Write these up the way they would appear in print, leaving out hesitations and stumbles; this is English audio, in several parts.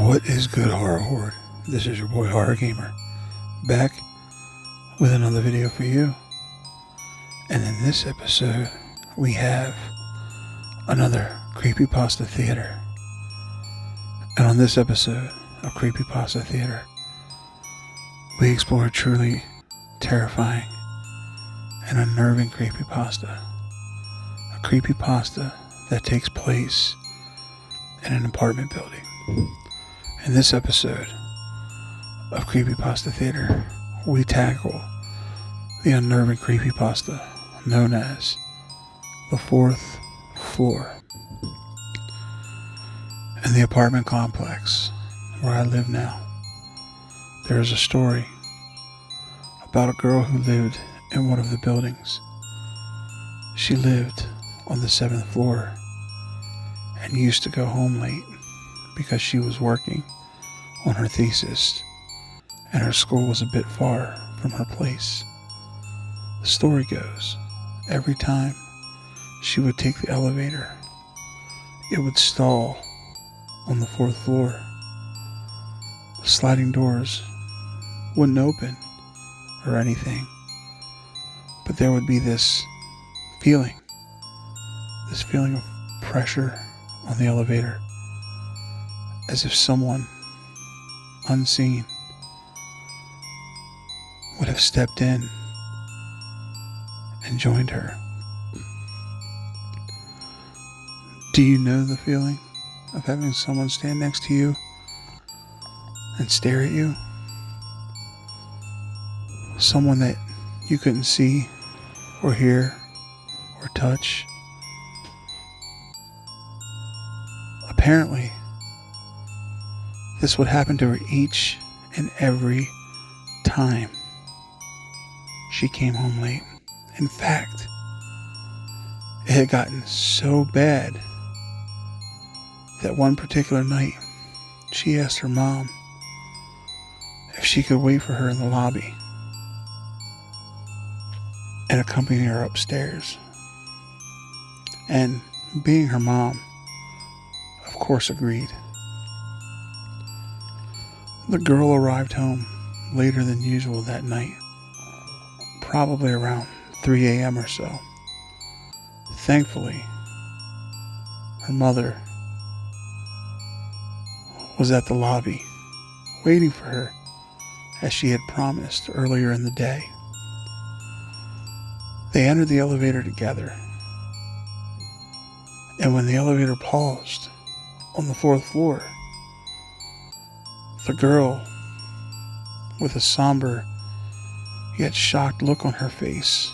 What is good, Horror Horde? This is your boy Horror Gamer, back with another video for you. And in this episode, we have another Creepypasta Theater. And on this episode of Creepypasta Theater, we explore a truly terrifying and unnerving creepypasta. A creepypasta that takes place in an apartment building. In this episode of Creepypasta Theater, we tackle the unnerving creepypasta known as the fourth floor. In the apartment complex where I live now, there is a story about a girl who lived in one of the buildings. She lived on the 7th floor and used to go home late because she was working on her thesis and her school was a bit far from her place. The story goes, every time she would take the elevator, it would stall on the 4th floor. The sliding doors wouldn't open or anything, but there would be this feeling of pressure on the elevator, as if someone unseen would have stepped in and joined her. Do you know the feeling of having someone stand next to you and stare at you? Someone that you couldn't see or hear or touch. Apparently, this would happen to her each and every time she came home late. In fact, it had gotten so bad that one particular night, she asked her mom if she could wait for her in the lobby and accompany her upstairs. And being her mom, of course, agreed. The girl arrived home later than usual that night, probably around 3 a.m. or so. Thankfully, her mother was at the lobby waiting for her as she had promised earlier in the day. They entered the elevator together, and when the elevator paused on the 4th floor, the girl, with a somber yet shocked look on her face,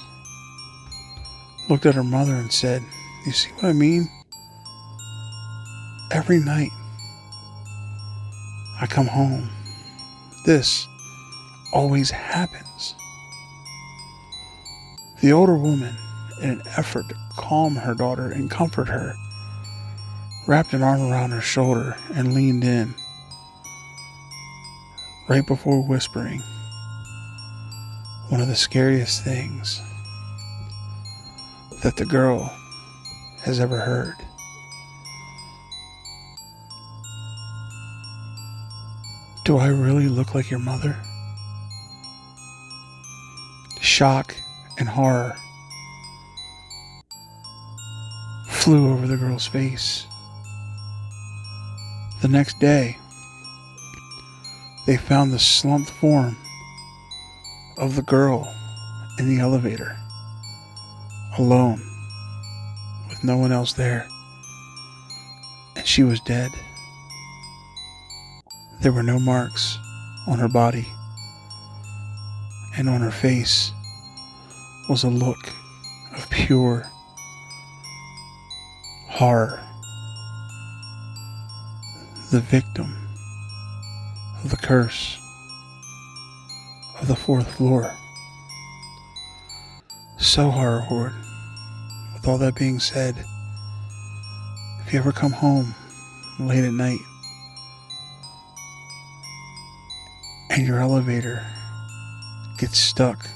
looked at her mother and said, "You see what I mean? Every night I come home, this always happens." The older woman, in an effort to calm her daughter and comfort her, wrapped an arm around her shoulder and leaned in, right before whispering one of the scariest things that the girl has ever heard. "Do I really look like your mother?" Shock and horror flew over the girl's face. The next day, they found the slumped form of the girl in the elevator, alone, with no one else there, and she was dead. There were no marks on her body, and on her face was a look of pure horror. The victim of the curse of the 4th floor. So, Horror Horde, with all that being said, if you ever come home late at night and your elevator gets stuck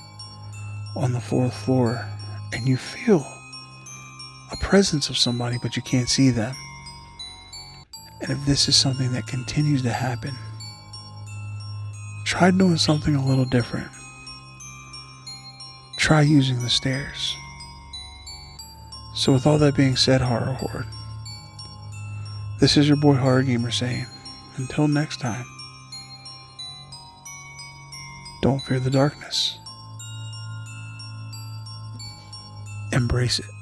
on the 4th floor and you feel a presence of somebody but you can't see them, And if this is something that continues to happen, try doing something a little different. Try using the stairs. So with all that being said, Horror Horde, this is your boy Horror Gamer saying, until next time, don't fear the darkness. Embrace it.